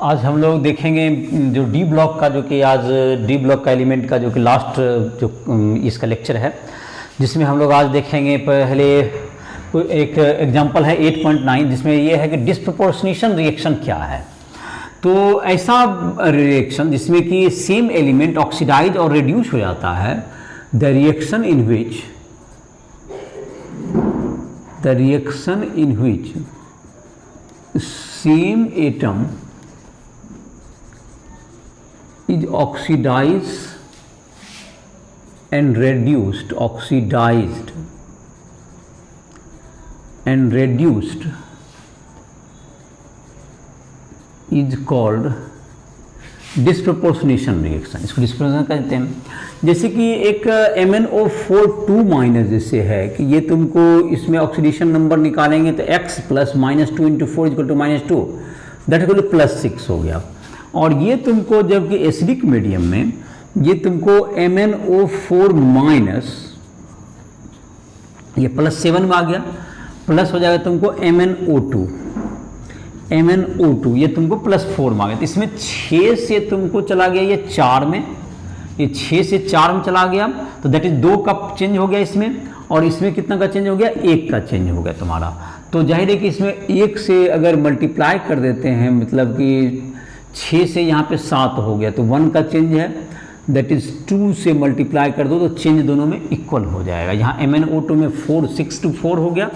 आज हम लोग देखेंगे जो डी ब्लॉक का, जो कि आज डी ब्लॉक का एलिमेंट का जो कि लास्ट जो इसका लेक्चर है, जिसमें हम लोग आज देखेंगे पहले एक एग्जांपल है 8.9, जिसमें ये है कि डिस्प्रपोर्शनेशन रिएक्शन क्या है। तो ऐसा रिएक्शन जिसमें कि सेम एलिमेंट ऑक्सीडाइज और रिड्यूस हो जाता है, the reaction in which same atom is oxidized and reduced is called disproportionation reaction. इसको डिस्प्रपोर्शनेशन कहते हैं। जैसे कि एक MnO4 जैसे है कि ये तुमको इसमें ऑक्सीडेशन नंबर निकालेंगे तो x plus -2 × 4 equal to -2, that equal to +6 हो गया। और ये तुमको जबकि एसिडिक मीडियम में ये तुमको MnO4- ये +7 में आ गया, प्लस हो जाएगा तुमको MnO2 ये तुमको +4 में आ गया। तो इसमें 6 से तुमको चला गया ये 4 में, ये 6 से 4 में चला गया, तो दैट इज 2 का चेंज हो गया इसमें, और इसमें कितना का चेंज हो गया, 1 का चेंज हो गया तुम्हारा। तो जाहिर है कि इसमें 1 से अगर मल्टीप्लाई कर देते हैं, मतलब कि 6 से यहाँ पे 7 हो गया, तो 1 का चेंज है, दैट इज 2 से मल्टीप्लाई कर दो तो चेंज दोनों में इक्वल हो जाएगा। यहाँ MnO2 में 6 to 4 हो गया,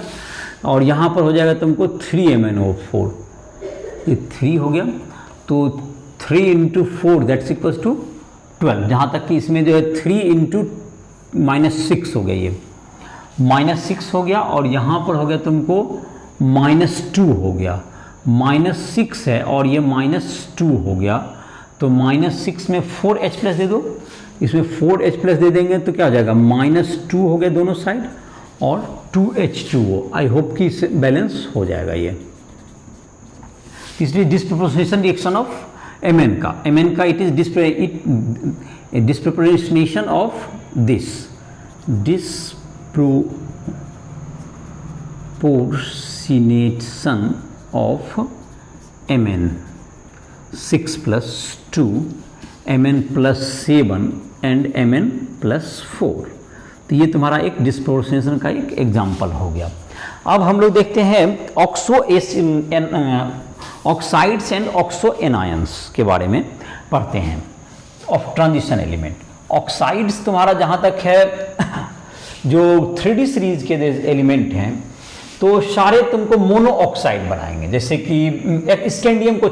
और यहाँ पर हो जाएगा तुमको 3 MnO4, ये 3 हो गया, तो 3 × 4 दैट्स इक्वल्स टू 12। जहाँ तक कि इसमें जो है 3 × -6 हो गया, ये -6 हो गया, और यहाँ पर हो गया तुमको -2 हो गया, -6 है और ये -2 हो गया, तो -6 में 4H+ दे दो, इसमें 4H+ दे देंगे तो क्या हो जाएगा, -2 हो गया दोनों साइड और 2H2O। आई होप कि इससे बैलेंस हो जाएगा ये। इसलिए डिस्प्रपोर्शनेशन रिएक्शन ऑफ Mn का it is disproportionation of disproportionation of Mn 6 + 2 Mn +7 and Mn +4। तो ये तुम्हारा एक डिस्प्रपोर्शनेशन का एक एग्जाम्पल हो गया। अब हम लोग देखते हैं ऑक्साइड्स एंड ऑक्सो एनायंस के बारे में पढ़ते हैं ऑफ ट्रांजिशन एलिमेंट। ऑक्साइड्स तुम्हारा जहाँ तक है जो 3D सीरीज के एलिमेंट हैं, तो सारे तुमको मोनो ऑक्साइड बनाएंगे। जैसे कि एक स्कैंडियम को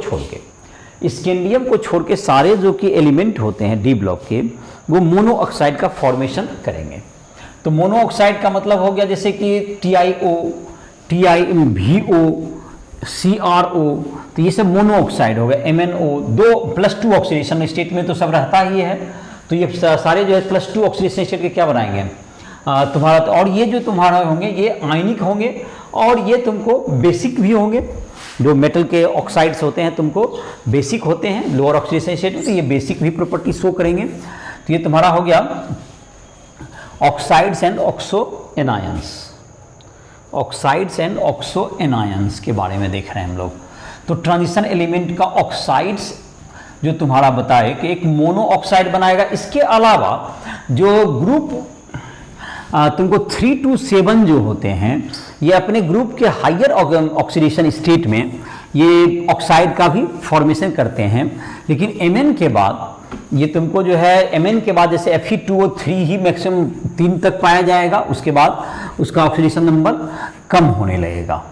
छोड़ के सारे जो कि एलिमेंट होते हैं डी ब्लॉक के, वो मोनो ऑक्साइड का फॉर्मेशन करेंगे। तो मोनो ऑक्साइड का मतलब हो गया जैसे कि TiO, TiVO, CrO, तो ये सब मोनो ऑक्साइड हो गया। MnO 2+2 ऑक्सीडेशन स्टेट में तो सब रहता ही है, तो ये सारे जो है +2 ऑक्सीडेशन स्टेट के क्या बनाएंगे तुम्हारा। तो और ये जो तुम्हारा होंगे ये आयनिक होंगे, और ये तुमको बेसिक भी होंगे। जो मेटल के ऑक्साइड्स होते हैं तुमको बेसिक होते हैं लोअर ऑक्सीडेशन स्टेट में, तो ये बेसिक भी प्रॉपर्टी शो करेंगे। तो ये तुम्हारा हो गया ऑक्साइड्स एंड ऑक्सो एनायंस के बारे में देख रहे हैं हम लोग। तो ट्रांजिशन एलिमेंट का ऑक्साइड्स जो तुम्हारा बताए कि एक मोनो ऑक्साइड बनाएगा। इसके अलावा जो ग्रुप तुमको 3 to 7 जो होते हैं, ये अपने ग्रुप के हायर ऑक्सीडेशन स्टेट में ये ऑक्साइड का भी फॉर्मेशन करते हैं। लेकिन Mn के बाद ये तुमको जो है Mn के बाद जैसे Fe2O3 ही मैक्सिमम 3 तक पाया जाएगा, उसके बाद उसका ऑक्सीडेशन नंबर कम होने लगेगा।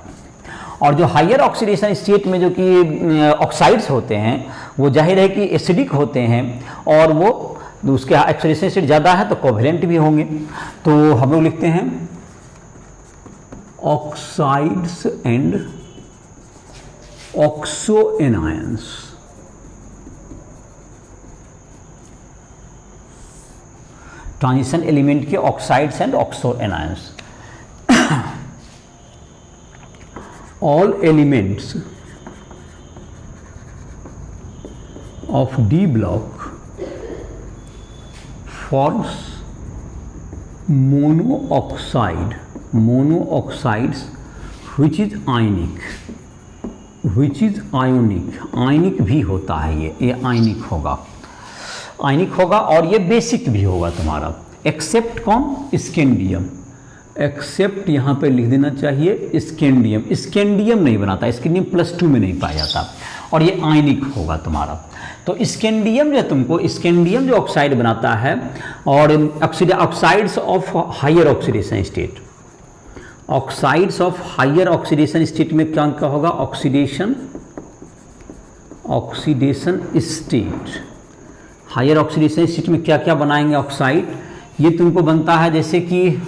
और जो हायर ऑक्सीडेशन स्टेट में जो कि ऑक्साइड्स होते हैं, वो जाहिर है कि एसिडिक होते हैं, और वो उसके ऑक्सीडेशन स्टेट ज़्यादा है तो कोवेलेंट भी होंगे। तो हम लोग लिखते हैं oxides and oxo anions. Transition element के oxides and oxo anions. All elements of D block forms mono oxides which is ionic which is ionic, आयनिक भी होता है ये आयनिक होगा, आयनिक होगा और ये बेसिक भी होगा तुम्हारा। एक्सेप्ट कौन, स्कैंडियम, एक्सेप्ट यहाँ पे लिख देना चाहिए स्कैंडियम, स्कैंडियम नहीं बनाता, स्कैंडियम +2 में नहीं पाया जाता और ये आयनिक होगा तुम्हारा। तो स्कैंडियम जो तुमको, स्कैंडियम जो ऑक्साइड बनाता है और oxides of higher oxidation state, oxides of higher oxidation state में क्या क्या होगा, oxidation state, higher oxidation state में क्या क्या बनाएंगे ऑक्साइड, ये तुमको बनता है जैसे कि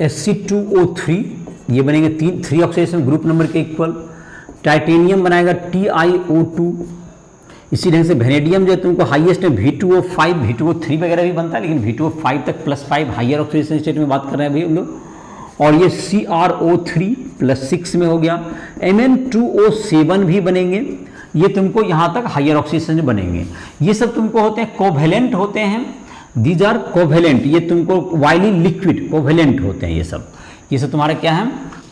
Sc2O3, ये बनेंगे 3 ऑक्सीडेशन ग्रुप नंबर के इक्वल। टाइटेनियम बनाएगा TiO2। इसी ढंग से वेनेडियम जो है तुमको हाईएस्ट में V2O5, V2O3 वगैरह भी बनता है, लेकिन V2O5 तक +5 हायर ऑक्सीडेशन स्टेट में बात कर रहे हैं अभी हम लोग। और ये CrO3 +6 में हो गया। Mn2O7 भी बनेंगे, ये तुमको यहाँ तक हायर ऑक्सीडेशन बनेंगे। ये सब तुमको होते हैं कोवेलेंट होते हैं, दीज आर कोवेलेंट, ये तुमको वाइली लिक्विड कोवेलेंट होते हैं ये सब तुम्हारा क्या है,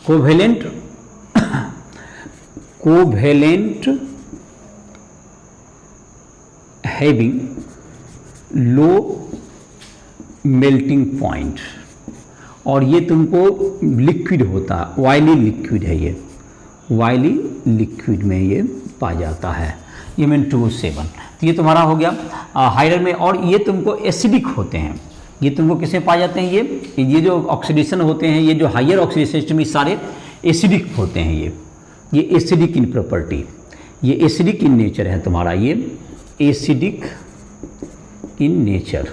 covalent having low melting point, और ये तुमको लिक्विड होता है, वाइली लिक्विड है ये, वाइली लिक्विड में ये पाया जाता है, ये Mn2O7। तो ये तुम्हारा हो गया हाइड्रोजन में। और ये तुमको एसिडिक होते हैं, ये तुमको किसमें पाए जाते हैं, ये जो ऑक्सीडेशन होते हैं, ये जो हायर ऑक्सीडेशन सिस्टम, ये सारे एसिडिक होते हैं, ये एसिडिक इन प्रॉपर्टी, ये एसिडिक इन नेचर है तुम्हारा, ये एसिडिक इन नेचर।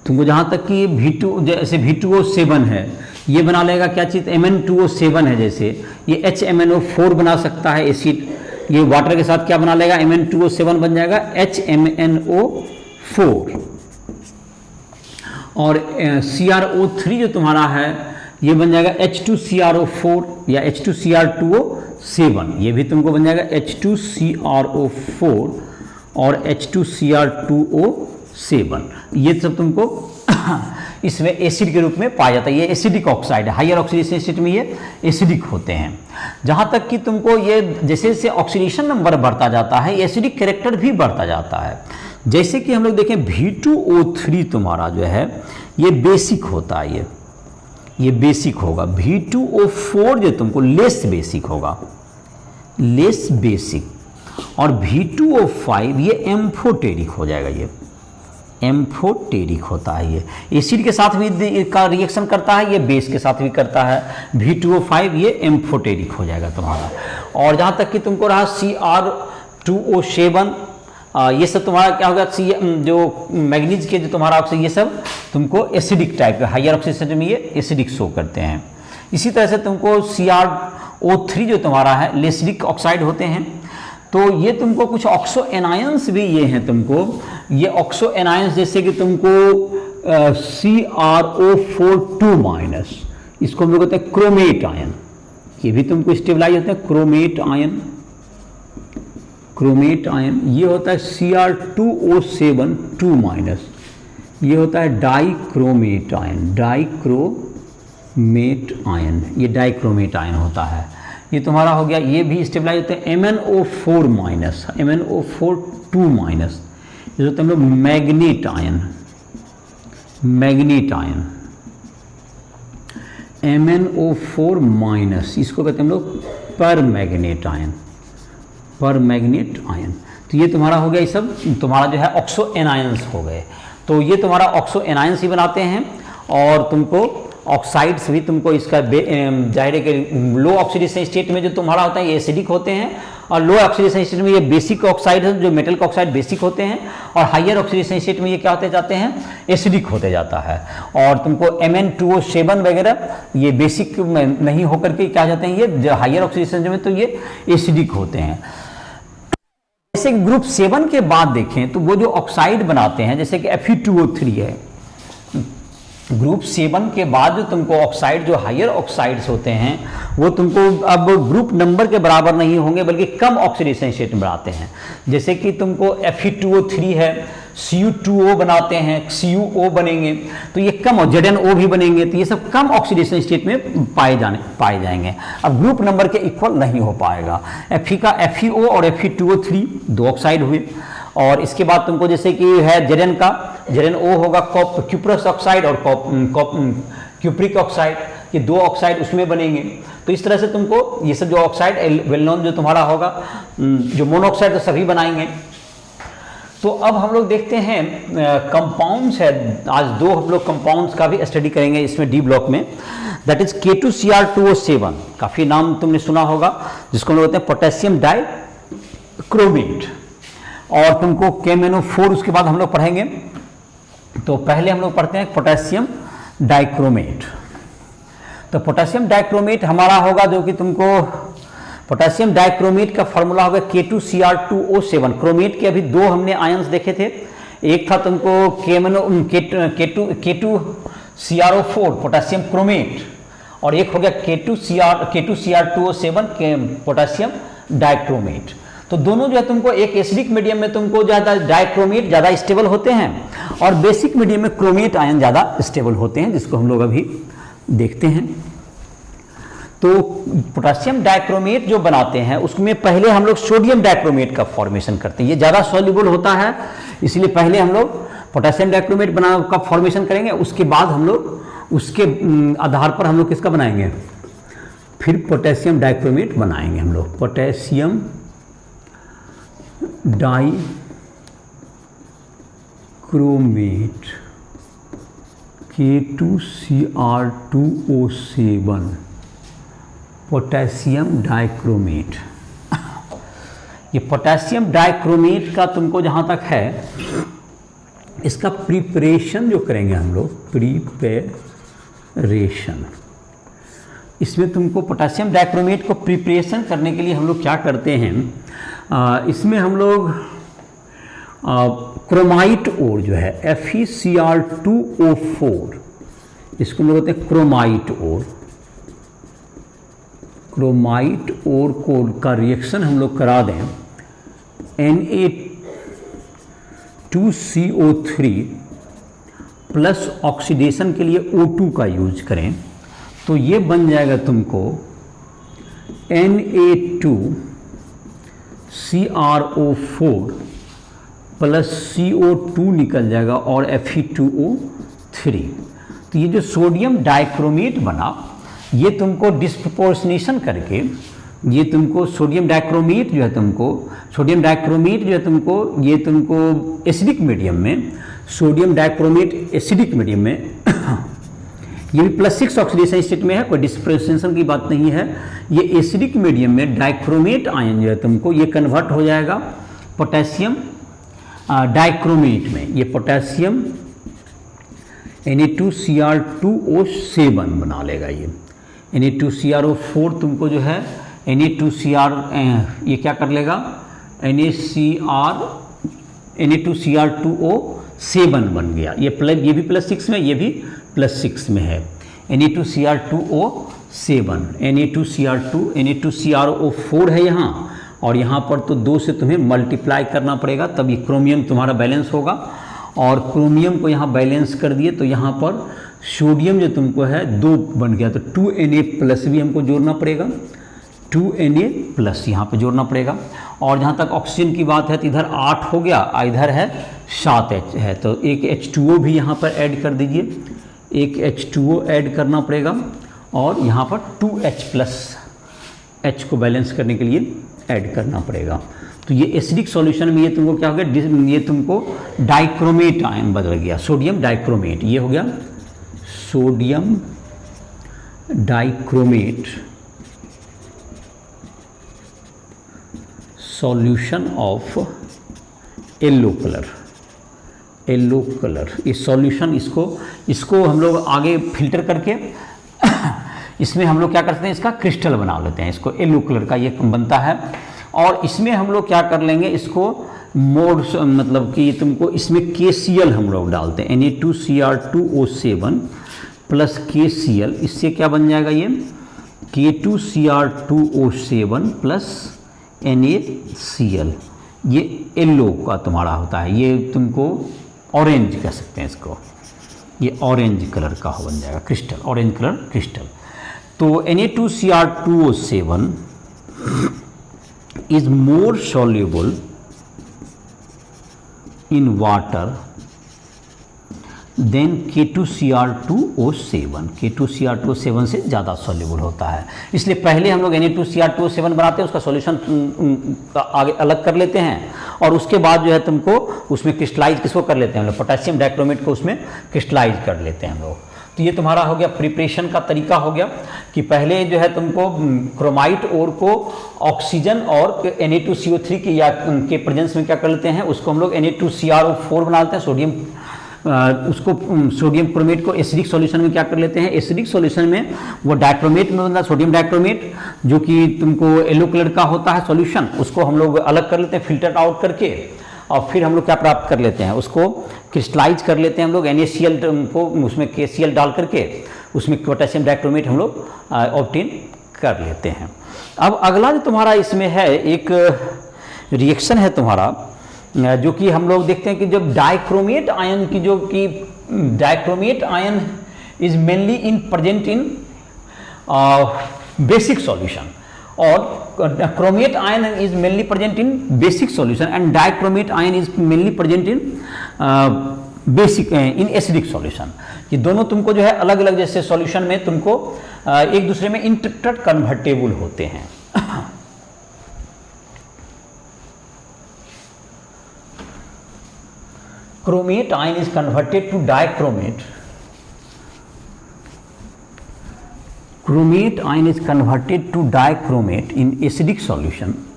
तुमको जहाँ तक कि V2 जैसे V2O7 है, ये बना लेगा क्या चीज़, Mn2O7 है, जैसे ये HMnO4 बना सकता है एसिड, ये वाटर के साथ क्या बना लेगा, Mn2O7 बन जाएगा HMnO4। और CrO3 जो तुम्हारा है ये बन जाएगा H2CrO4 या H2Cr2O7, ये भी तुमको बन जाएगा H2CrO4 और H2Cr2O7। ये सब तुमको इसमें एसिड के रूप में पाया जाता है, ये एसिडिक ऑक्साइड है, हायर ऑक्सीडेशन स्टेट में ये एसिडिक होते हैं। जहाँ तक कि तुमको ये जैसे जैसे ऑक्सीडेशन नंबर बढ़ता जाता है, एसिडिक कैरेक्टर भी बढ़ता जाता है। जैसे कि हम लोग देखें V2O3 तुम्हारा जो है ये बेसिक होता है, ये बेसिक होगा। V2O4 जो तुमको लेस बेसिक होगा, लेस बेसिक। और V2O5 ये एम्फोटेरिक हो जाएगा, ये एम्फोटेरिक होता है, ये एसिड के साथ भी का रिएक्शन करता है, ये बेस के साथ भी करता है। V2O5 ये एम्फोटेरिक हो जाएगा तुम्हारा। और जहाँ तक कि तुमको रहा Cr2O7, ये सब तुम्हारा क्या होगा, जो मैग्नीज के जो तुम्हारा ऑक्सीजन, ये सब तुमको एसिडिक टाइप का, हायर ऑक्सीडेशन में ये एसिडिक शो करते हैं। इसी तरह से तुमको CrO3 जो तुम्हारा है लेसिडिक ऑक्साइड होते हैं। तो ये तुमको कुछ ऑक्सो एनायंस भी ये हैं तुमको, ये ऑक्सो एनायंस जैसे कि तुमको CrO4 -, इसको हम लोग कहते हैं क्रोमेट आयन, ये भी तुमको स्टेबलाइज होते हैं, क्रोमेट आयन, क्रोमेट आयन। ये होता है Cr2O7 2-, ये होता है डाइक्रोमेट आयन, डाइक्रोमेट आयन, ये डाइक्रोमेट आयन होता है। ये तुम्हारा हो गया, ये भी स्टेबलाइज होते हैं MnO4 -, MnO4 2-, ये होता है हम लोग manganate ion, manganate ion, MnO4-, इसको कहते हैं हम लोग पर मैग्नेट आयन, पर मैग्नेट आयन। तो ये तुम्हारा हो गया, ये सब तुम्हारा जो है ऑक्सो एनायंस हो गए। तो ये तुम्हारा ऑक्सो एनायंस ही बनाते हैं। और तुमको ऑक्साइड्स भी तुमको इसका जाहिर है कि लो ऑक्सीडेशन स्टेट में जो तुम्हारा होता है ये एसिडिक होते हैं, और लो ऑक्सीडेशन स्टेट में ये बेसिक ऑक्साइड है, जो मेटल का ऑक्साइड बेसिक होते हैं, और हायर ऑक्सीडेशन स्टेट में ये क्या होते जाते हैं, एसिडिक होते जाता है। और तुमको Mn2O7 वगैरह ये बेसिक नहीं होकर के क्या जाते हैं, ये हायर ऑक्सीडेशन में तो ये एसिडिक होते हैं। जैसे ग्रुप 7 के बाद देखें तो वो जो ऑक्साइड बनाते हैं, जैसे कि Fe2O3 है, ग्रुप 7 के बाद जो तुमको ऑक्साइड, जो हायर ऑक्साइड्स होते हैं, वो तुमको अब ग्रुप नंबर के बराबर नहीं होंगे, बल्कि कम ऑक्सीडेशन स्टेट में बनाते हैं। जैसे कि तुमको Fe2O3 है, Cu2O बनाते हैं, CuO बनेंगे, तो ये कम, और ZnO भी बनेंगे, तो ये सब कम ऑक्सीडेशन स्टेट में पाए जाएंगे। अब ग्रुप नंबर के इक्वल नहीं हो पाएगा। Fe का FeO और Fe2O3 दो ऑक्साइड हुए, और इसके बाद तुमको जैसे कि है Zn का, ZnO होगा क्यूप्रस ऑक्साइड और क्यूप्रिक ऑक्साइड, ये दो ऑक्साइड उसमें बनेंगे। तो इस तरह से तुमको ये सब जो ऑक्साइड वेल नोन जो तुम्हारा होगा, जो मोनोऑक्साइड तो सभी बनाएंगे। तो अब हम लोग देखते हैं कंपाउंड्स है, आज दो हम लोग कंपाउंड्स का भी स्टडी करेंगे इसमें डी ब्लॉक में, दैट इज K2Cr2O7, काफ़ी नाम तुमने सुना होगा, जिसको हम लोग कहते हैं पोटेशियम डाइक्रोमेट, और तुमको KMnO4 उसके बाद हम लोग पढ़ेंगे। तो पहले हम लोग पढ़ते हैं पोटेशियम डाइक्रोमेट। तो पोटेशियम डाइक्रोमेट हमारा होगा, जो कि तुमको पोटेशियम डाइक्रोमेट का फॉर्मूला होगा K2Cr2O7। क्रोमेट के अभी दो हमने आयंस देखे थे, एक था तुमको K2Cr4 पोटेशियम क्रोमेट, और एक हो गया K2Cr2O7 पोटेशियम डाइक्रोमेट। तो दोनों जो है तुमको एक एसिडिक मीडियम में तुमको ज़्यादा डाइक्रोमेट ज़्यादा स्टेबल होते हैं, और बेसिक मीडियम में क्रोमेट आयन ज़्यादा स्टेबल होते हैं, जिसको हम लोग अभी देखते हैं। तो पोटेशियम डाइक्रोमेट जो बनाते हैं उसमें पहले हम लोग सोडियम डाइक्रोमेट का फॉर्मेशन करते हैं, ये ज़्यादा सॉल्युबल होता है, इसलिए पहले हम लोग पोटेशियम डाइक्रोमेट का फॉर्मेशन करेंगे, उसके बाद हम लोग उसके आधार पर हम लोग किसका बनाएंगे, फिर पोटेशियम डाइक्रोमेट बनाएंगे हम लोग। Potassium dichromate K2Cr2O7 potassium dichromate. ये पोटेशियम डाइक्रोमेट का तुमको जहाँ तक है, इसका प्रिपरेशन जो करेंगे हम लोग, प्रिपरेशन, इसमें तुमको पोटेशियम डाइक्रोमेट को प्रिपरेशन करने के लिए हम लोग क्या करते हैं, इसमें हम लोग क्रोमाइट ओर जो है FeCr2O4, इसको हम लोग कहते हैं क्रोमाइट ओर। क्रोमाइट ओर को का रिएक्शन हम लोग करा दें Na2CO3 प्लस ऑक्सीडेशन के लिए O2 का यूज करें, तो ये बन जाएगा तुमको Na2CrO4 प्लस CO2 निकल जाएगा और Fe2O3। तो ये जो सोडियम डाइक्रोमेट बना, ये तुमको डिस्प्रपोर्शनेशन करके, ये तुमको सोडियम डाइक्रोमेट जो है तुमको ये तुमको एसिडिक मीडियम में, सोडियम डाइक्रोमेट एसिडिक मीडियम में ये भी +6 ऑक्सीडेशन स्टेट में है, कोई डिस्प्रोसेशन की बात नहीं है। ये एसिडिक मीडियम में डाइक्रोमेट आयन जो है तुमको ये कन्वर्ट हो जाएगा पोटेशियम डाइक्रोमेट में। ये पोटेशियम Na2Cr2O7 बना लेगा। ये Na2CrO4 तुमको जो है ये क्या कर लेगा, Na2Cr2O7 बन गया। ये भी +6 में, ये भी +6 में है। Na2Cr2O7, Na2CrO4 है यहाँ, और यहाँ पर तो 2 से तुम्हें मल्टीप्लाई करना पड़ेगा, तब ये क्रोमियम तुम्हारा बैलेंस होगा। और क्रोमियम को यहाँ बैलेंस कर दिए तो यहाँ पर सोडियम जो तुमको है 2 बन गया, तो 2Na+ भी हमको जोड़ना पड़ेगा, 2Na+ यहाँ पे जोड़ना पड़ेगा। और जहाँ तक ऑक्सीजन की बात है तो इधर 8 हो गया, इधर है 7H है, तो एक H2O भी यहाँ पर ऐड कर दीजिए, एक H2O ऐड करना पड़ेगा, और यहाँ पर 2H+ को बैलेंस करने के लिए ऐड करना पड़ेगा। तो ये एसिडिक सॉल्यूशन में ये तुमको क्या हो गया, ये तुमको डाइक्रोमेट आयन बदल गया, सोडियम डाइक्रोमेट, ये हो गया sodium dichromate solution of yellow colour. इस सॉल्यूशन इसको हम लोग आगे फिल्टर करके इसमें हम लोग क्या करते हैं, इसका क्रिस्टल बना लेते हैं, इसको येलो कलर का ये बनता है। और इसमें हम लोग क्या कर लेंगे, इसको मोड मतलब कि तुमको इसमें KCl हम लोग डालते हैं, Na2Cr2O7 प्लस KCl, इससे क्या बन जाएगा, ये K2Cr2O7 प्लस NaCl, ये येलो का तुम्हारा होता है, ये तुमको ऑरेंज कह सकते हैं इसको, ये ऑरेंज कलर का बन जाएगा क्रिस्टल, ऑरेंज कलर क्रिस्टल। तो Na2Cr2O7 is more soluble in water than K2Cr2O7, K2Cr2O7 से ज़्यादा सॉल्युबल होता है। इसलिए पहले हम लोग Na2Cr2O7 बनाते हैं, उसका सॉल्यूशन आगे अलग कर लेते हैं, और उसके बाद जो है तुमको उसमें क्रिस्टलाइज किसको कर लेते हैं हम लोग, पोटेशियम डाइक्रोमेट को उसमें क्रिस्टलाइज कर लेते हैं हम लोग। तो ये तुम्हारा हो गया प्रिपरेशन का तरीका हो गया कि पहले जो है तुमको क्रोमाइट ओर को ऑक्सीजन और Na2CO3 की या के प्रेजेंस में क्या कर लेते हैं, उसको हम लोग Na2CrO4 बना लेते हैं, सोडियम उसको सोडियम क्रोमेट को एसिडिक सॉल्यूशन में क्या कर लेते हैं, एसिडिक सॉल्यूशन में वो डाइक्रोमेट में बनता है सोडियम डाइक्रोमेट, जो कि तुमको येलो कलर का होता है सॉल्यूशन, उसको हम लोग अलग कर लेते हैं फिल्टर आउट करके, और फिर हम लोग क्या प्राप्त कर लेते हैं, उसको क्रिस्टलाइज कर लेते हैं हम लोग NaCl को उसमें KCl डाल करके उसमें पोटेशियम डाइक्रोमेट हम लोग ऑब्टेन कर लेते हैं। अब अगला जो तुम्हारा इसमें है एक रिएक्शन है तुम्हारा, जो कि हम लोग देखते हैं कि जब डाइक्रोमेट आयन की जो कि डाइक्रोमेट आयन is mainly in present in basic solution, और क्रोमेट आयन is mainly present in basic solution and dichromate आयन is mainly present in basic in acidic solution. ये दोनों तुमको जो है अलग अलग जैसे सॉल्यूशन में तुमको एक दूसरे में इंटर कन्वर्टेबल होते हैं। Chromate ion is converted to dichromate. Chromate ion is converted to dichromate in acidic solution.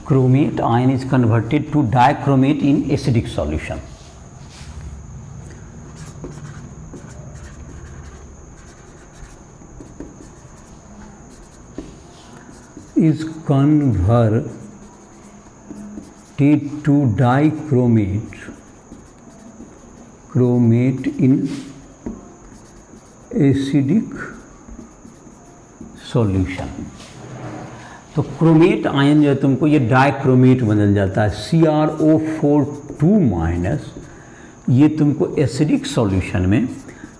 Chromate ion is converted to dichromate in acidic solution. Is converted to dichromate in acidic solution. तो chromate ion जो है तुमको ये dichromate बदल जाता है, CrO4 minus, ये तुमको एसिडिक सॉल्यूशन में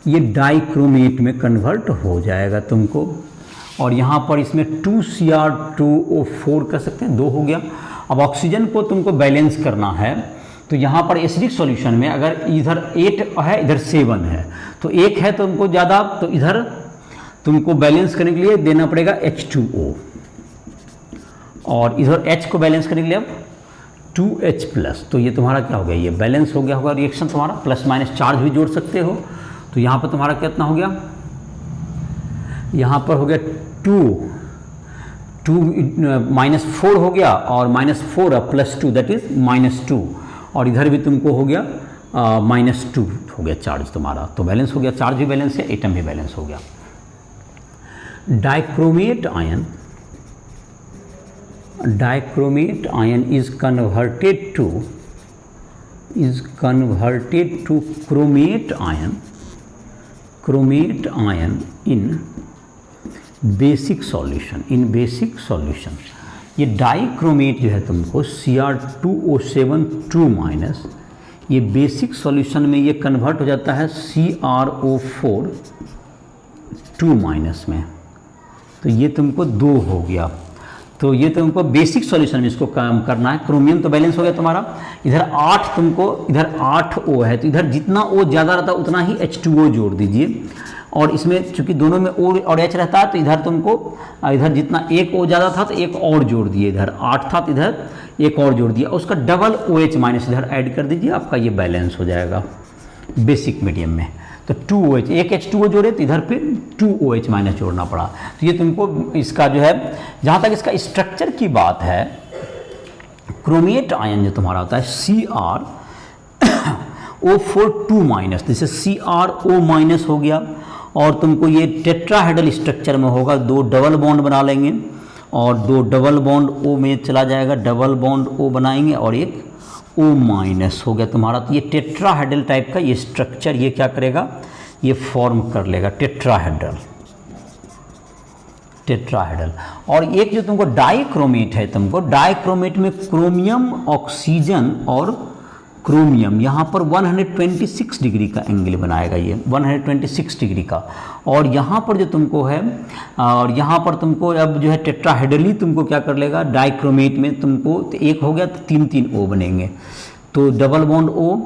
ये डाइक्रोमेट में कन्वर्ट हो जाएगा तुमको, और यहाँ पर इसमें 2Cr2O4 कर सकते हैं, 2 हो गया। अब ऑक्सीजन को तुमको बैलेंस करना है, तो यहाँ पर एसिडिक सॉल्यूशन में अगर इधर 8 है इधर 7 है, तो 1 है तुमको ज़्यादा, तो इधर तुमको बैलेंस करने के लिए देना पड़ेगा H2O, और इधर H को बैलेंस करने के लिए अब 2H+, तो ये तुम्हारा क्या हो गया, ये बैलेंस हो गया होगा रिएक्शन तुम्हारा, प्लस माइनस चार्ज भी जोड़ सकते हो। तो यहाँ पर तुम्हारा कितना हो गया, यहाँ पर हो गया 2 -4 हो गया, और -4 +2 दैट इज -2, और इधर भी तुमको हो गया -2 हो गया चार्ज तुम्हारा, तो बैलेंस हो गया, चार्ज भी बैलेंस है, एटम भी बैलेंस हो गया। Dichromate ion is converted to chromate ion in basic solution। ये डाइक्रोमेट जो है तुमको Cr2O7 2 माइनस, ये बेसिक सॉल्यूशन में ये कन्वर्ट हो जाता है CrO4 2 माइनस में, तो ये तुमको 2 हो गया। तो ये तुमको बेसिक सॉल्यूशन में इसको काम करना है। क्रोमियम तो बैलेंस हो गया तुम्हारा, इधर 8 तुमको, इधर 8 O है, तो इधर जितना O ज़्यादा रहता है उतना ही H2O जोड़ दीजिए, और इसमें चूंकि दोनों में O और H रहता है, तो इधर तुमको इधर जितना एक O ज़्यादा था तो एक और जोड़ दिए, इधर 8 था तो इधर एक और जोड़ दिया, उसका डबल OH माइनस इधर ऐड कर दीजिए, आपका ये बैलेंस हो जाएगा बेसिक मीडियम में। तो 2OH, एक H2O जोड़े तो इधर पे 2OH माइनस जोड़ना पड़ा। तो ये तुमको इसका जो है, जहाँ तक इसका स्ट्रक्चर की बात है, क्रोमेट आयन जो तुम्हारा होता है CrO4 2 माइनस, जैसे CrO माइनस हो गया, और तुमको ये टेट्राहेड्रल स्ट्रक्चर में होगा, 2 डबल बॉन्ड बना लेंगे, और 2 डबल बॉन्ड O में चला जाएगा, डबल बॉन्ड O बनाएंगे और एक O माइनस हो गया तुम्हारा। तो ये टेट्राहेड्रल टाइप का ये स्ट्रक्चर ये क्या करेगा, ये फॉर्म कर लेगा टेट्राहेड्रल। और एक जो तुमको डाइक्रोमेट है, तुमको डाइक्रोमेट में क्रोमियम, ऑक्सीजन और क्रोमियम यहाँ पर 126 डिग्री का एंगल बनाएगा, ये 126 डिग्री का। और यहाँ पर जो तुमको है, और यहाँ पर तुमको अब जो है टेट्राहेड्रली तुमको क्या कर लेगा, डाइक्रोमेट में तुमको तो एक हो गया तो 3 O बनेंगे। तो डबल बॉन्ड O,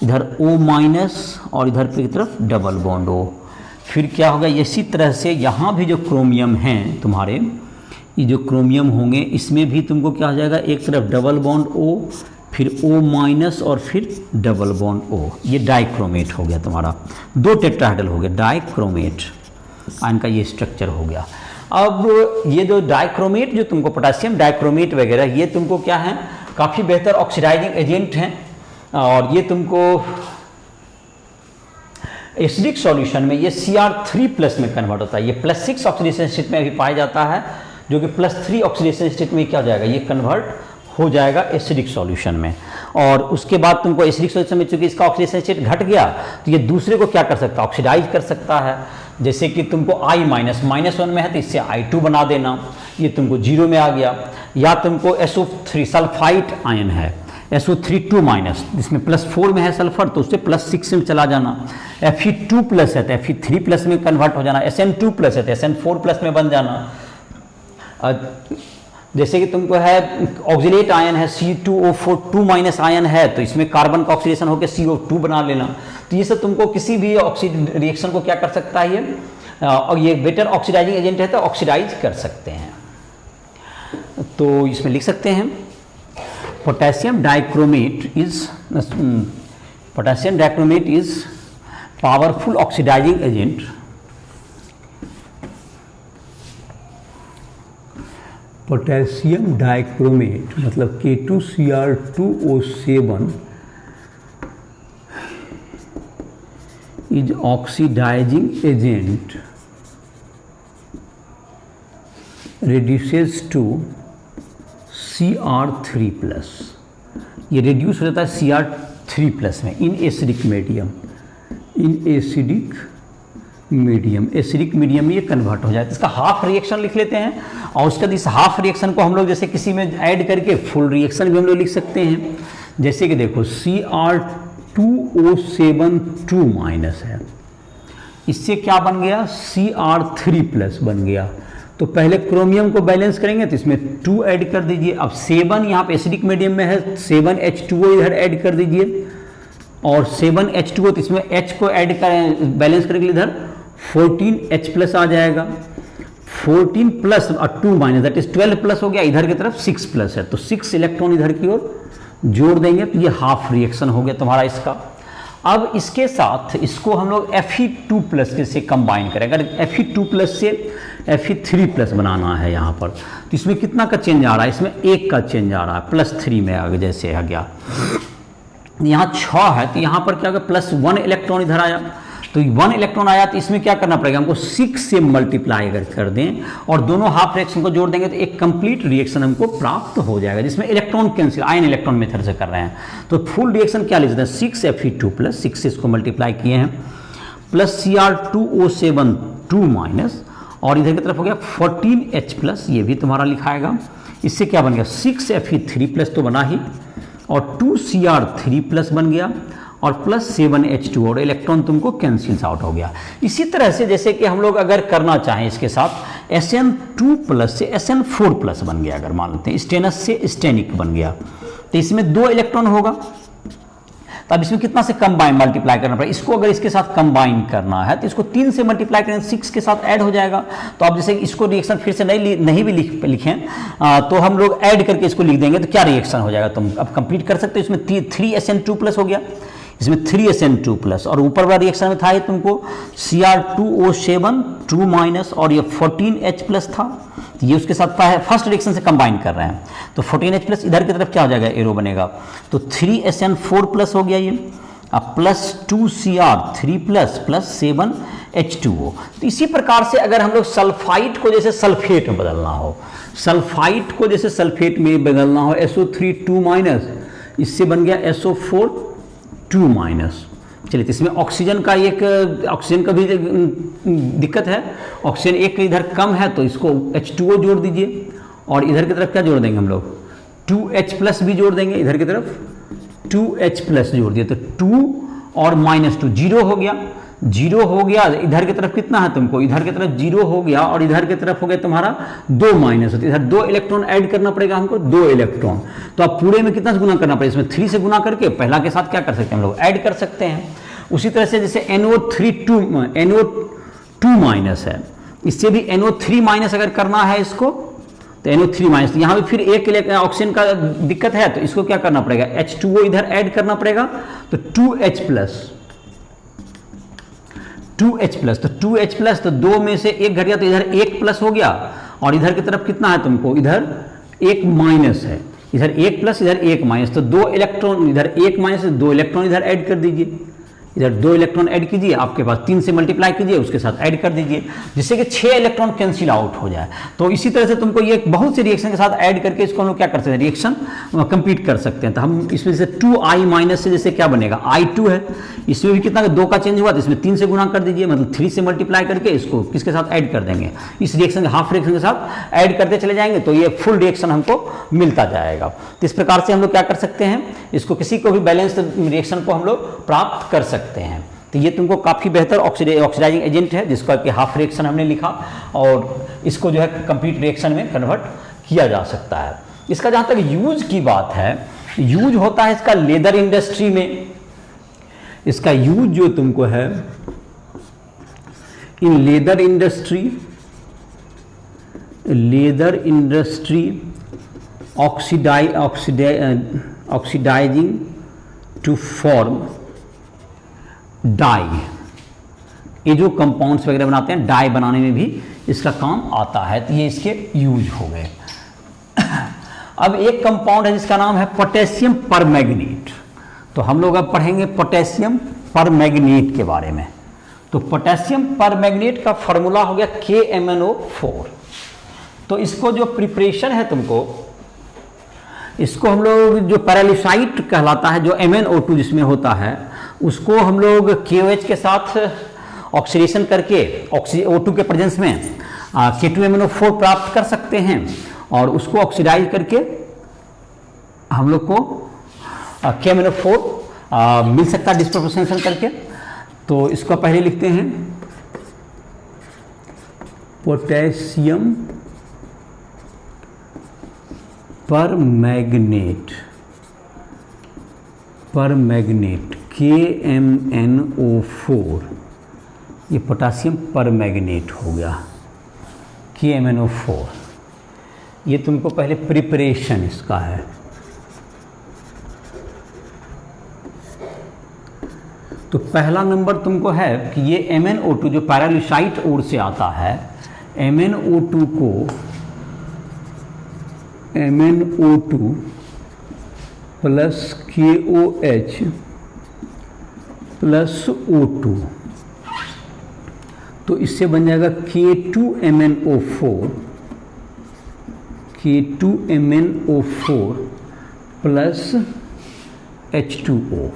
इधर O माइनस और इधर की तरफ डबल बॉन्ड O। फिर क्या होगा, इसी तरह से यहाँ भी जो क्रोमियम हैं तुम्हारे, ये जो क्रोमियम होंगे इसमें भी तुमको क्या हो जाएगा, एक तरफ डबल बॉन्ड O, फिर O माइनस और फिर डबल बॉन्ड O। ये डाइक्रोमेट हो गया तुम्हारा, 2 टेट्राहेड्रल हो गया डाइक्रोमेट, इनका ये स्ट्रक्चर हो गया। अब ये जो डाइक्रोमेट जो तुमको पोटेशियम डाइक्रोमेट वगैरह ये तुमको क्या है, काफ़ी बेहतर ऑक्सीडाइजिंग एजेंट हैं। और ये तुमको एसिडिक सॉल्यूशन में ये Cr3+ में कन्वर्ट होता है। ये +6 ऑक्सीडेशन स्टेट में भी पाया जाता है, जो कि +3 ऑक्सीडेशन स्टेट में क्या हो जाएगा, ये कन्वर्ट हो जाएगा एसिडिक सॉल्यूशन में। और उसके बाद तुमको एसिडिक सॉल्यूशन में चूंकि इसका ऑक्सीडेशन स्टेट घट गया तो ये दूसरे को क्या कर सकता है, ऑक्सीडाइज कर सकता है। जैसे कि तुमको -1 में है तो इससे I2 बना देना, ये तुमको 0 में आ गया। या तुमको SO3 सल्फाइट आयन है, SO3 जिसमें +4 में है सल्फर, तो उससे +6 में चला जाना। Fe2+ है तो Fe3+ में कन्वर्ट हो जाना। SN2+ है तो SN4+ में बन जाना। जैसे कि तुमको है ऑक्सीलेट आयन है, C2O4 आयन है, तो इसमें कार्बन का ऑक्सीडेशन होकर CO2 बना लेना। तो ये सब तुमको किसी भी रिएक्शन को क्या कर सकता है ये, और ये बेटर ऑक्सीडाइजिंग एजेंट है तो ऑक्सीडाइज कर सकते हैं। तो इसमें लिख सकते हैं potassium dichromate is powerful oxidising agent potassium dichromate मतलब K2Cr2O7 is oxidising agent reduces to Cr3+। ये रिड्यूस हो जाता है Cr3+ में इन एसिडिक मीडियम एसिडिक मीडियम में ये कन्वर्ट हो जाए। तो इसका हाफ रिएक्शन लिख लेते हैं, और उसके बाद इस हाफ रिएक्शन को हम लोग जैसे किसी में ऐड करके फुल रिएक्शन भी हम लोग लिख सकते हैं। जैसे कि देखो Cr2O7 है, इससे क्या बन गया, Cr3+ बन गया। तो पहले क्रोमियम को बैलेंस करेंगे तो इसमें 2 ऐड कर दीजिए। अब 7 यहाँ पे एसिडिक मीडियम में है, 7H2O इधर ऐड कर दीजिए, और 7H2O तो इसमें H को ऐड करें, बैलेंस करने के लिए इधर 14H+ आ जाएगा। 14+ और 2- दैट इज 12+ हो गया, इधर की तरफ 6+ है, तो 6 इलेक्ट्रॉन इधर की ओर जोड़ देंगे तो ये हाफ रिएक्शन हो गया तुम्हारा इसका। अब इसके साथ इसको हम लोग Fe2+ से कंबाइन करें। अगर Fe2+ से Fe3+ बनाना है यहाँ पर, तो इसमें कितना का चेंज आ रहा है, इसमें 1 का चेंज आ रहा है, +3 में आ गया, जैसे आ गया। यहाँ 6 है तो यहाँ पर क्या होगा, +1 इलेक्ट्रॉन इधर आया, तो 1 इलेक्ट्रॉन आया तो इसमें क्या करना पड़ेगा हमको, 6 से मल्टीप्लाई अगर कर दें और दोनों हाफ रिएक्शन को जोड़ देंगे तो एक कंप्लीट रिएक्शन हमको प्राप्त हो जाएगा, जिसमें electron cancel ion electron method से कर रहे हैं। तो फुल रिएक्शन क्या लिख सकते हैं, 6Fe2+, 6 से इसको मल्टीप्लाई किए हैं, प्लस Cr2O7 2- और इधर की तरफ हो गया 14H+, ये भी तुम्हारा लिखाएगा। इससे क्या बन गया, 6Fe3+ तो बना ही, और 2Cr3+ बन गया, और +7H2 और इलेक्ट्रॉन तुमको कैंसिल्स आउट हो गया। इसी तरह से जैसे कि हम लोग अगर करना चाहें इसके साथ SN2+ से SN4+ बन गया, अगर मान लेते हैं स्टेनस से स्टेनिक बन गया, तो इसमें 2 इलेक्ट्रॉन होगा। तब इसमें कितना से कंबाइन मल्टीप्लाई करना पड़ेगा, इसको अगर इसके साथ कंबाइन करना है तो इसको 3 से मल्टीप्लाई करें, 6 के साथ ऐड हो जाएगा। तो अब जैसे इसको रिएक्शन फिर से नहीं भी लिखें तो हम लोग ऐड करके इसको लिख देंगे तो क्या रिएक्शन हो जाएगा, तुम अब कंप्लीट कर सकते हो। इसमें 3SN2+ हो गया, इसमें 3SN2+, और ऊपर वाला रिएक्शन में था ये तुमको Cr2O7 2- और ये 14H+ था, तो ये उसके साथ फर्स्ट रिएक्शन से कंबाइन कर रहे हैं, तो 14H+ इधर की तरफ क्या हो जाएगा, एरो बनेगा, तो 3SN4+ हो गया ये, अब +2Cr3+ +7H2O। तो इसी प्रकार से अगर हम लोग सल्फाइड को जैसे सल्फेट में बदलना हो सल्फाइड को जैसे सल्फेट में बदलना हो SO3 2-, इससे बन गया SO4 2-। चलिए, तो इसमें ऑक्सीजन का भी दिक्कत है। ऑक्सीजन एक इधर कम है तो इसको H2O जोड़ दीजिए, और इधर की तरफ क्या जोड़ देंगे हम लोग, 2H+ भी जोड़ देंगे, इधर की तरफ 2H+ जोड़ दिए तो 2 और -2 0 हो गया। 0 हो गया, इधर की तरफ कितना है तुमको, इधर की तरफ 0 हो गया, और इधर की तरफ हो गया तुम्हारा 2 माइनस, इधर 2 इलेक्ट्रॉन ऐड करना पड़ेगा हमको, 2 इलेक्ट्रॉन। तो अब पूरे में कितना से गुना करना पड़ेगा, इसमें 3 से गुना करके पहला के साथ क्या कर सकते हैं हम लोग, ऐड कर सकते हैं। उसी तरह से जैसे NO2- है, इससे भी NO3- अगर करना है इसको तो NO3-, तो यहाँ भी फिर एक ऑक्सीजन का दिक्कत है, तो इसको क्या करना पड़ेगा, H2O इधर ऐड करना पड़ेगा, तो 2H+, तो 2H+, तो 2 में से 1 घट गया, तो इधर 1+ हो गया, और इधर की तरफ कितना है तुमको, इधर 1- है, इधर 1+, इधर 1-, तो 2 इलेक्ट्रॉन इधर 1-, 2 इलेक्ट्रॉन इधर ऐड कर दीजिए, इधर 2 इलेक्ट्रॉन ऐड कीजिए, आपके पास 3 से मल्टीप्लाई कीजिए, उसके साथ ऐड कर दीजिए, जिससे कि 6 इलेक्ट्रॉन कैंसिल आउट हो जाए। तो इसी तरह से तुमको ये बहुत से रिएक्शन के साथ ऐड करके इसको हम लोग क्या कर सकते हैं, रिएक्शन कंप्लीट कर सकते हैं। तो हम इसमें से 2I- से जैसे क्या बनेगा, I2 है, इसमें भी कितना 2 का चेंज हुआ, तो इसमें 3 से गुना कर दीजिए, मतलब 3 से मल्टीप्लाई करके इसको किसके साथ ऐड कर देंगे, इस रिएक्शन के हाफ रिएक्शन के साथ ऐड करते चले जाएंगे, तो ये फुल रिएक्शन हमको मिलता जाएगा। तो इस प्रकार से हम लोग क्या कर सकते हैं, इसको किसी को भी बैलेंस रिएक्शन को हम लोग प्राप्त कर सकते हैं। तो ये तुमको काफ़ी बेहतर ऑक्सीडाइजिंग एजेंट है, जिसका कि हाफ रिएक्शन हमने लिखा, और इसको जो है कंप्लीट रिएक्शन में कन्वर्ट किया जा सकता है। इसका जहाँ तक यूज की बात है, यूज होता है इसका लेदर इंडस्ट्री में। इसका यूज जो तुमको है in leather industry oxidizing to form dye. ये जो कंपाउंड्स वगैरह बनाते हैं, डाई बनाने में भी इसका काम आता है। तो ये इसके यूज हो गए। अब एक कंपाउंड है जिसका नाम है पोटेशियम परमैंगनेट। तो हम लोग अब पढ़ेंगे पोटेशियम परमैंगनेट के बारे में। तो पोटेशियम परमैंगनेट का फॉर्मूला हो गया KMnO4। तो इसको जो प्रिपरेशन है तुमको, इसको हम लोग जो पैरालिसाइट कहलाता है, जो MnO2 जिसमें होता है, उसको हम लोग KOH के साथ ऑक्सीडेशन करके O2 के प्रेजेंस में K2MnO4 प्राप्त कर सकते हैं, और उसको ऑक्सीडाइज करके हम लोग को KMnO4 मिल सकता है डिस्प्रोपोर्शनेशन करके। तो इसको पहले लिखते हैं पोटेशियम परमैंगनेट KMnO4, ये पोटेशियम परमैंगनेट हो गया KMnO4। ये तुमको पहले प्रिपरेशन इसका है। तो पहला नंबर तुमको है कि ये MnO2 जो पैरालिसाइट ओर से आता है, MnO2 को MnO2 plus KOH plus O2, तो इससे बन जाएगा K2MnO4 प्लस H2O।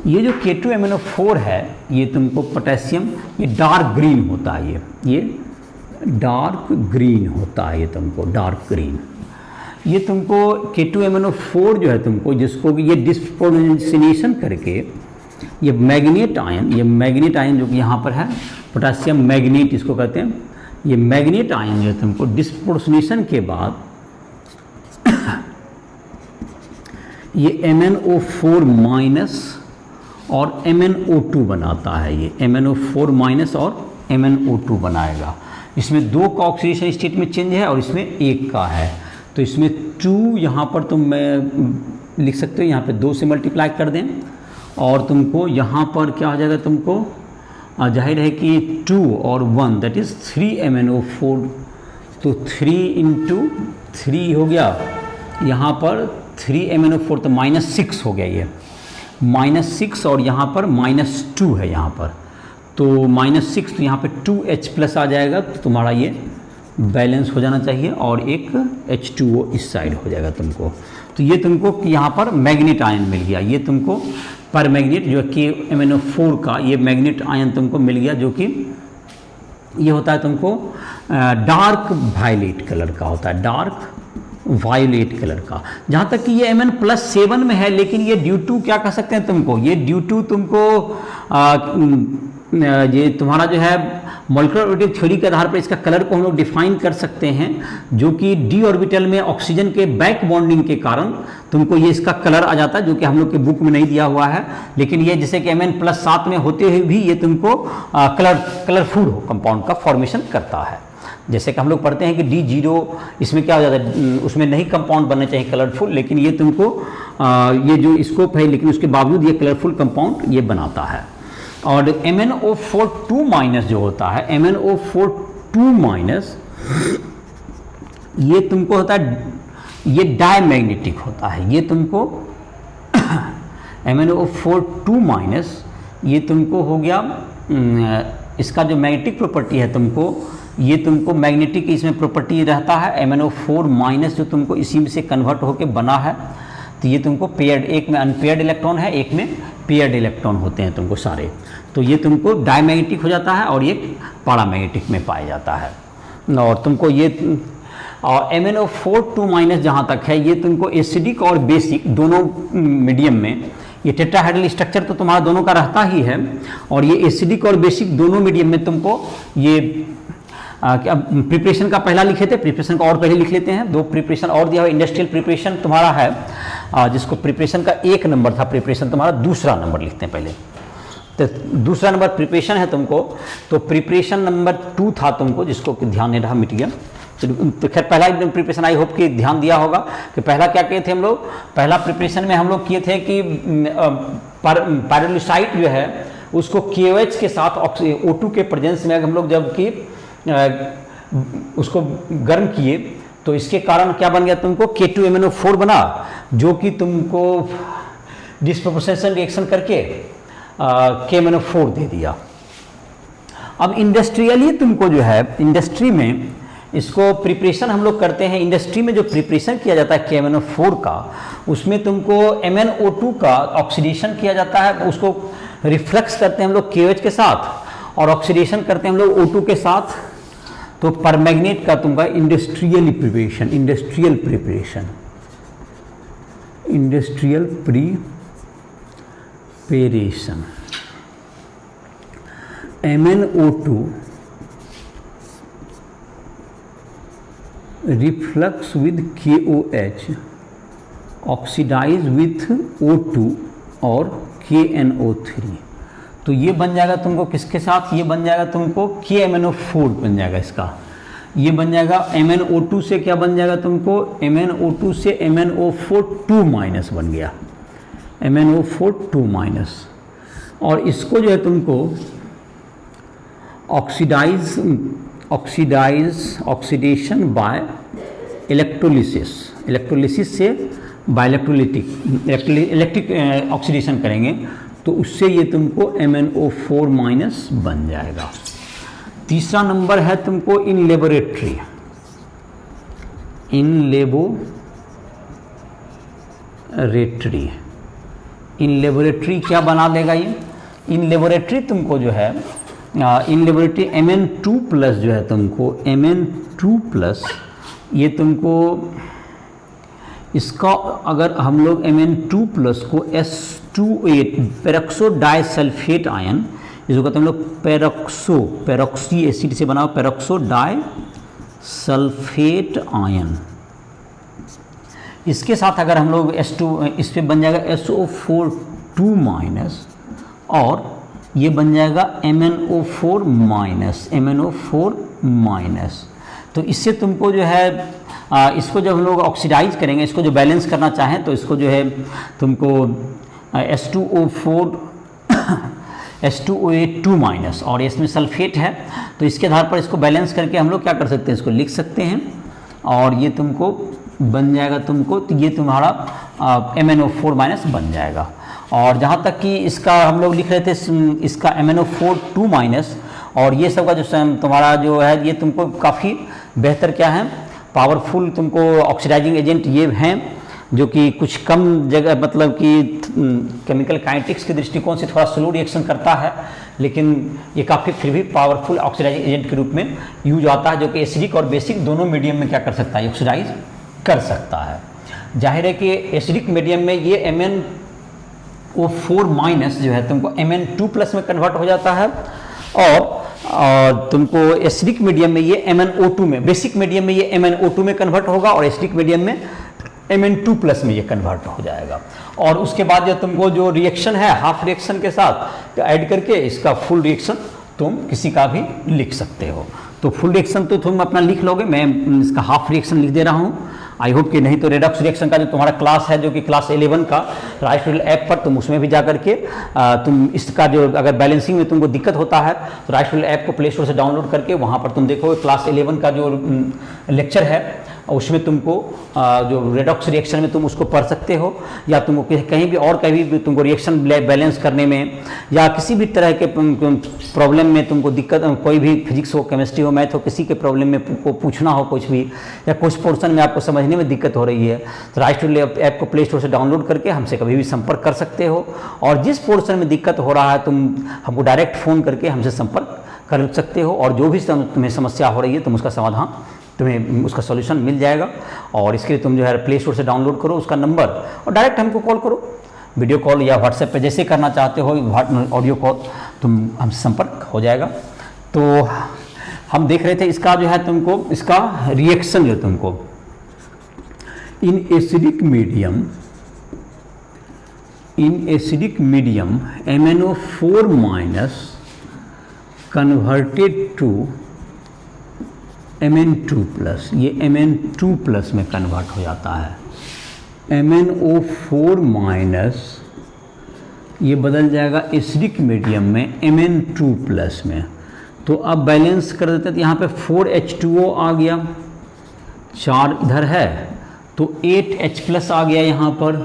ये जो K2MnO4 है, ये तुमको पोटेशियम, ये डार्क ग्रीन होता है, ये डार्क ग्रीन होता है, ये तुमको डार्क ग्रीन। ये तुमको K2MnO4 जो है तुमको, जिसको ये डिस्प्रोपोर्शनेशन करके ये मैग्नेट आयन जो कि यहाँ पर है, पोटेशियम मैग्नेट इसको कहते हैं। ये मैग्नेट आयन जो है तुमको डिस्प्रोपोर्शनेशन के बाद ये MnO4 माइनस और MnO2 बनाता है। ये MnO4 माइनस और MnO2 बनाएगा। इसमें 2 का ऑक्सीडेशन स्टेट में चेंज है और इसमें 1 का है। तो इसमें 2 यहाँ पर तुम लिख सकते हो, यहाँ पे 2 से मल्टीप्लाई कर दें, और तुमको यहाँ पर क्या हो जाएगा, तुमको जाहिर है कि 2 और 1 दैट इज़ 3 MnO4। तो 3 × 3 हो गया, यहाँ पर 3 MnO4 तो -6 हो गया, ये -6, और यहाँ पर -2 है यहाँ पर, तो -6, तो यहाँ पे 2H+ आ जाएगा, तो तुम्हारा ये बैलेंस हो जाना चाहिए और एक H2O इस साइड हो जाएगा तुमको। तो ये तुमको यहाँ पर मैग्नेट आयन मिल गया, ये तुमको पर मैग्नेट जो KMnO4 का ये मैग्नेट आयन तुमको मिल गया, जो कि ये होता है तुमको डार्क वायलेट कलर का होता है, डार्क वायलेट कलर का। जहाँ तक कि ये Mn+7 में है, लेकिन ये ड्यू टू क्या कह सकते हैं तुमको, ये ड्यू टू तुमको ये तुम्हारा जो है मॉलिक्यूलर ऑर्बिटल थ्योरी के आधार पर इसका कलर को हम लोग डिफाइन कर सकते हैं, जो कि डी ऑर्बिटल में ऑक्सीजन के बैक बॉन्डिंग के कारण तुमको ये इसका कलर आ जाता है, जो कि हम लोग के बुक में नहीं दिया हुआ है। लेकिन ये जैसे कि Mn+7 में होते हुए भी ये तुमको कलरफुल कंपाउंड का फॉर्मेशन करता है। जैसे कि हम लोग पढ़ते हैं कि D0 इसमें क्या हो जाता है, उसमें नहीं कंपाउंड बनने चाहिए कलरफुल, लेकिन ये तुमको ये जो स्कोप है, लेकिन उसके बावजूद ये कलरफुल कंपाउंड ये बनाता है। और MnO4 जो होता है, MnO4 ये तुमको होता है, ये डायमैग्नेटिक होता है। ये तुमको MnO4 ये तुमको हो गया, इसका जो मैग्नेटिक प्रॉपर्टी है तुमको, ये तुमको मैग्नेटिक इसमें प्रॉपर्टी रहता है। MnO4 जो तुमको इसी में से कन्वर्ट होके बना है, तो ये तुमको पेयर्ड, एक में अनपेयर्ड इलेक्ट्रॉन है, एक में पेयर्ड इलेक्ट्रॉन होते हैं तुमको सारे। तो ये तुमको डायमैग्नेटिक हो जाता है और ये पैरामैग्नेटिक में पाया जाता है। और तुमको ये और MnO4 जहाँ तक है, ये तुमको एसिडिक और बेसिक दोनों मीडियम में, ये टेट्राहाइड्रल स्ट्रक्चर तो तुम्हारा दोनों का रहता ही है, और ये एसिडिक और बेसिक दोनों मीडियम में तुमको ये अब प्रिपरेशन का पहला लिखे थे, प्रिपरेशन का और पहले लिख लेते हैं। दो प्रिपरेशन और दिया हुआ, इंडस्ट्रियल प्रिपरेशन तुम्हारा है, जिसको प्रिपरेशन का 1 नंबर था, प्रिपरेशन तुम्हारा दूसरा नंबर लिखते हैं पहले। तो दूसरा नंबर प्रिपरेशन है तुमको, तो प्रिपरेशन नंबर 2 था तुमको, जिसको ध्यान नहीं रहा, मिट गया। तो खैर पहला प्रिपरेशन आई होप कि ध्यान दिया होगा कि पहला क्या किए थे हम लोग। पहला प्रिपरेशन में हम लोग किए थे कि पायरोलिसाइट जो है उसको KOH के साथ O2 के प्रेजेंस में हम लोग जब कि उसको गर्म किए, तो इसके कारण क्या बन गया तुमको, K2MnO4 बना, जो कि तुमको डिस्प्रोपोर्शनल रिएक्शन करके KMnO4 दे दिया। अब इंडस्ट्रियली तुमको जो है, इंडस्ट्री में इसको प्रिपरेशन हम लोग करते हैं, इंडस्ट्री में जो प्रिपरेशन किया जाता है KMnO4 का, उसमें तुमको MnO2 का ऑक्सीडेशन किया जाता है, उसको रिफ्लेक्स करते हैं हम लोग KOH के साथ, और ऑक्सीडेशन करते हैं हम लोग O2 के साथ। तो परमैग्नेट का तुमका industrial preparation MnO2 reflux with KOH oxidise with O2 और KNO3। तो ये बन जाएगा तुमको किसके साथ, ये बन जाएगा तुमको KMnO4 बन जाएगा इसका। ये बन जाएगा MnO2 से क्या बन जाएगा तुमको, MnO2 से MnO4 बन गया, MnO4 और इसको जो है तुमको ऑक्सीडेशन बाय इलेक्ट्रोलिसिस से इलेक्ट्रिक ऑक्सीडेशन करेंगे, तो उससे ये तुमको MnO4 बन जाएगा। तीसरा नंबर है तुमको इन लेबोरेटरी क्या बना देगा ये। इन लेबोरेटरी तुमको जो है, इन लेबोरेटरी Mn2+ जो है तुमको, Mn2+ ये तुमको, इसका अगर हम लोग Mn2+ को S2A पेरोक्सो डाइसल्फेट आयन, इसको कहते हैं हम लोग पेरोक्सी एसिड से बना हुआ पेरोक्सो डाइसल्फेट आयन, इसके साथ अगर हम लोग S2, इस पे बन जाएगा SO4 और ये बन जाएगा MnO4 तो इससे तुमको जो है इसको जब हम लोग ऑक्सीडाइज करेंगे, इसको जो बैलेंस करना चाहें, तो इसको जो है तुमको H2OA2- और इसमें सल्फेट है, तो इसके आधार पर इसको बैलेंस करके हम लोग क्या कर सकते हैं, इसको लिख सकते हैं और ये तुमको बन जाएगा तुमको, तो ये तुम्हारा MnO4- बन जाएगा। और जहाँ तक कि इसका हम लोग लिख रहे थे इसका MnO4 2- और ये सब का जो तुम्हारा जो है ये तुमको काफ़ी बेहतर क्या है, पावरफुल तुमको ऑक्सीडाइजिंग एजेंट ये हैं जो कि कुछ कम जगह मतलब कि केमिकल काइनेटिक्स के दृष्टिकोण से थोड़ा स्लो रिएक्शन करता है, लेकिन ये काफ़ी फिर भी पावरफुल ऑक्सीडाइजिंग एजेंट के रूप में यूज आता है, जो कि एसिडिक और बेसिक दोनों मीडियम में क्या कर सकता है, ऑक्सीडाइज कर सकता है। जाहिर है कि एसिडिक मीडियम में ये MnO4 माइनस जो है तुमको Mn2 प्लस में कन्वर्ट हो जाता है, और तुमको एसिडिक मीडियम में ये MnO2 में, बेसिक मीडियम में ये MnO2 में कन्वर्ट होगा और एसिडिक मीडियम में Mn2 प्लस में ये कन्वर्ट हो जाएगा। और उसके बाद जो तुमको जो रिएक्शन है हाफ रिएक्शन के साथ ऐड करके इसका फुल रिएक्शन तुम किसी का भी लिख सकते हो। तो फुल रिएक्शन तो तुम अपना लिख लोगे, मैं इसका हाफ रिएक्शन लिख दे रहा हूँ। आई होप कि नहीं तो रेडॉक्स रिएक्शन का जो तुम्हारा क्लास है, जो कि क्लास 11 का राइस टूडल ऐप पर, तुम उसमें भी जा करके तुम इसका जो अगर बैलेंसिंग में तुमको दिक्कत होता है तो राइस टूडल ऐप को प्ले स्टोर से डाउनलोड करके वहाँ पर तुम देखोगे क्लास 11 का जो लेक्चर है उसमें तुमको जो रेडॉक्स रिएक्शन में तुम उसको पढ़ सकते हो, या तुमको कहीं भी और कहीं भी तुमको रिएक्शन बैलेंस करने में या किसी भी तरह के प्रॉब्लम में तुमको दिक्कत, कोई भी फिजिक्स हो, केमिस्ट्री हो, मैथ हो, किसी के प्रॉब्लम में को पूछना हो कुछ भी, या कुछ पोर्शन में आपको समझने में दिक्कत हो रही है तो राइस टूडल ऐप को प्ले स्टोर से डाउनलोड करके हमसे कभी भी संपर्क कर सकते हो। और जिस पोर्शन में दिक्कत हो रहा है तुम हमको डायरेक्ट फ़ोन करके हमसे संपर्क कर सकते हो, और जो भी तुम्हें समस्या हो रही है तुम उसका समाधान, तुम्हें उसका सॉल्यूशन मिल जाएगा। और इसके लिए तुम जो है प्ले स्टोर से डाउनलोड करो उसका नंबर और डायरेक्ट हमको कॉल करो, वीडियो कॉल या व्हाट्सएप पे जैसे करना चाहते हो, ऑडियो कॉल, तुम हमसे संपर्क हो जाएगा। तो हम देख रहे थे इसका जो है तुमको इसका रिएक्शन जो तुमको in acidic medium MnO4 minus converted to Mn2 plus, ये Mn2 प्लस में कन्वर्ट हो जाता है। MnO4 माइनस ये बदल जाएगा एसिडिक मीडियम में Mn2 प्लस में। तो अब बैलेंस कर देते हैं, तो यहाँ पे 4H2O आ गया, 4 इधर है तो 8H प्लस आ गया यहाँ पर,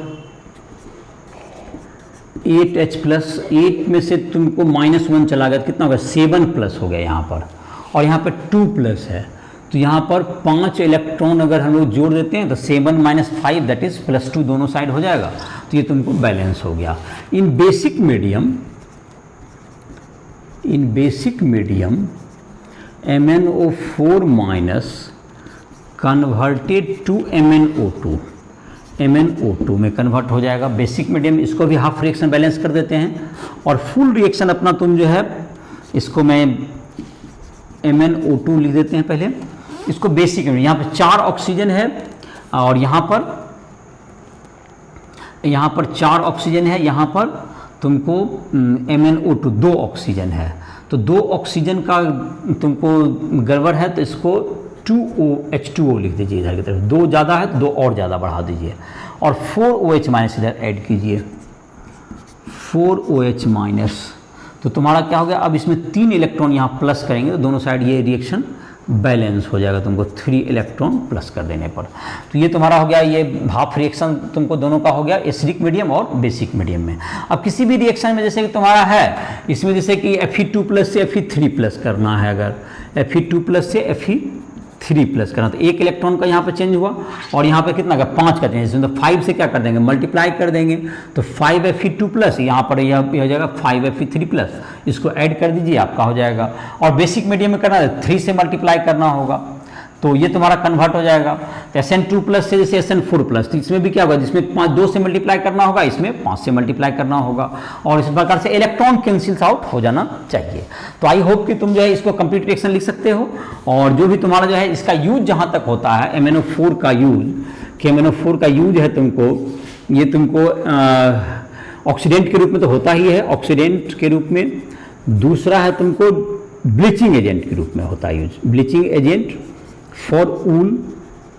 8H प्लस, 8 में से तुमको -1 चला गया तो कितना हो गया, 7 प्लस हो गया यहाँ पर, और यहाँ पर 2 प्लस है तो यहाँ पर 5 इलेक्ट्रॉन अगर हम लोग जोड़ देते हैं तो 7 - 5 दैट इज +2 दोनों साइड हो जाएगा। तो ये तुमको बैलेंस हो गया। In basic medium MnO4 minus converted to MnO2 में कन्वर्ट हो जाएगा बेसिक मीडियम। इसको भी हाफ रिएक्शन बैलेंस कर देते हैं, और फुल रिएक्शन अपना तुम जो है इसको मैं MnO2 लिख देते हैं पहले, इसको बेसिक में। यहाँ पर 4 ऑक्सीजन है और यहाँ पर 4 ऑक्सीजन है, यहाँ पर तुमको MnO2 2 ऑक्सीजन है, तो 2 ऑक्सीजन का तुमको गड़बड़ है तो इसको 2H2O लिख दीजिए इधर की तरफ, 2 ज़्यादा है तो 2 और ज़्यादा बढ़ा दीजिए, और 4OH माइनस इधर ऐड कीजिए, 4OH माइनस। तो तुम्हारा क्या हो गया, अब इसमें 3 इलेक्ट्रॉन यहाँ प्लस करेंगे तो दोनों साइड ये रिएक्शन बैलेंस हो जाएगा तुमको 3 इलेक्ट्रॉन प्लस कर देने पर। तो ये तुम्हारा हो गया, ये हाफ रिएक्शन तुमको दोनों का हो गया, एसिडिक मीडियम और बेसिक मीडियम में। अब किसी भी रिएक्शन में जैसे कि तुम्हारा है इसमें जैसे कि Fe2+ से Fe3+ करना है, अगर Fe2+ से Fe3+ करना तो 1 इलेक्ट्रॉन का यहाँ पे चेंज हुआ, और यहाँ पे कितना का 5 का चेंज, तो 5 से क्या कर देंगे, मल्टीप्लाई कर देंगे, तो 5Fe2+, यहाँ पर यह हो जाएगा 5Fe3+, इसको ऐड कर दीजिए आपका हो जाएगा। और बेसिक मीडियम में करना है 3 से मल्टीप्लाई करना होगा, तो ये तुम्हारा कन्वर्ट हो जाएगा। तो Sn2+ से जैसे Sn4+, तो इसमें भी क्या होगा, जिसमें 2 से मल्टीप्लाई करना होगा इसमें 5 से मल्टीप्लाई करना होगा, और इस प्रकार से इलेक्ट्रॉन कैंसिल्स आउट हो जाना चाहिए। तो आई होप कि तुम जो है इसको कंप्लीट रिएक्शन लिख सकते हो। और जो भी तुम्हारा जो है इसका यूज जहाँ तक होता है MnO4 का यूज, कि MnO4 का यूज है तुमको, ये तुमको ऑक्सीडेंट के रूप में तो होता ही है, ऑक्सीडेंट के रूप में। दूसरा है तुमको ब्लीचिंग एजेंट के रूप में होता है use, bleaching agent for wool,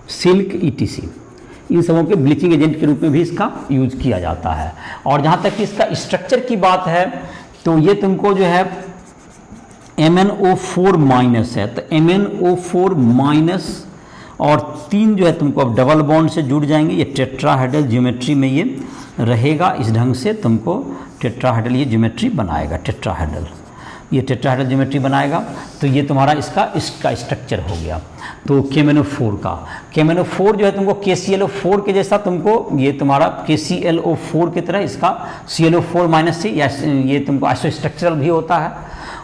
silk ETC, इन सबों के ब्लीचिंग एजेंट के रूप में भी इसका यूज किया जाता है। और जहाँ तक कि इसका स्ट्रक्चर की बात है तो ये तुमको जो है MnO4 माइनस है, तो MnO4 माइनस और 3 जो है तुमको अब डबल बॉन्ड से जुड़ जाएंगे, ये टेट्राहेड्रल ज्योमेट्री में ये रहेगा, इस ढंग से तुमको टेट्राहेड्रल ये ज्योमेट्री बनाएगा, टेट्राहेड्रल, ये टेट्राहेड्रल ज्योमेट्री बनाएगा। तो ये तुम्हारा इसका स्ट्रक्चर हो गया। तो KMnO4 का KMnO4 जो है तुमको KClO4 के जैसा, तुमको ये तुम्हारा KClO4 की तरह इसका ClO4 - या ये तुमको आइसोस्ट्रक्चरल भी होता है,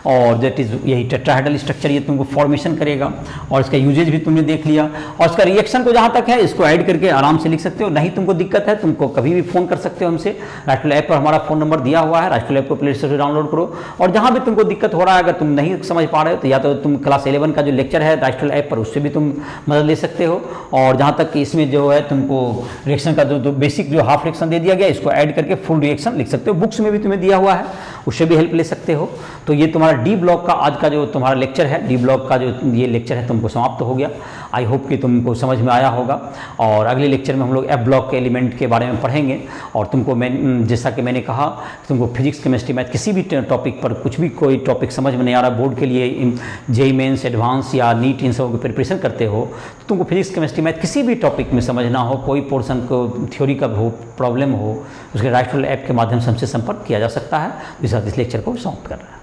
और दैट इज यही टेट्राहेड्रल स्ट्रक्चर ये तुमको फॉर्मेशन करेगा। और इसका यूजेज भी तुमने देख लिया, और इसका रिएक्शन को जहाँ तक है इसको ऐड करके आराम से लिख सकते हो। नहीं तुमको दिक्कत है तुमको कभी भी फ़ोन कर सकते हो हमसे। राइटल ऐप पर हमारा फ़ोन नंबर दिया हुआ है, राइटल ऐप को प्ले स्टोर से डाउनलोड करो। और जहाँ भी तुमको दिक्कत हो रहा है, अगर तुम नहीं समझ पा रहे हो तो या तो तुम क्लास 11 का जो लेक्चर है राइटल ऐप पर, उससे भी तुम मदद ले सकते हो। और जहाँ तक इसमें जो है तुमको रिएक्शन का जो बेसिक जो हाफ रिएक्शन दे दिया गया, इसको ऐड करके फुल रिएक्शन लिख सकते हो। बुक्स में भी तुम्हें दिया हुआ है, उससे भी हेल्प ले सकते हो। तो ये तुम्हारा डी ब्लॉक का आज का जो तुम्हारा लेक्चर है, डी ब्लॉक का जो ये लेक्चर है तुमको समाप्त हो गया। आई होप कि तुमको समझ में आया होगा। और अगले लेक्चर में हम लोग एफ ब्लॉक के एलिमेंट के बारे में पढ़ेंगे। और तुमको मैं जैसा कि मैंने कहा, तुमको फिजिक्स, केमिस्ट्री, मैथ किसी भी टॉपिक पर कुछ भी कोई टॉपिक समझ में नहीं आ रहा, बोर्ड के लिए जेईई मेंस, एडवांस या नीट इन सब की प्रिपरेशन करते हो, तो तुमको फिजिक्स, केमिस्ट्री, मैथ किसी भी टॉपिक में समझना हो, कोई पोर्सन को थ्योरी का हो, प्रॉब्लम हो, उसके राइटल ऐप के माध्यम से हमसे संपर्क किया जा सकता है। इस लेक्चर को समाप्त कर रहा है।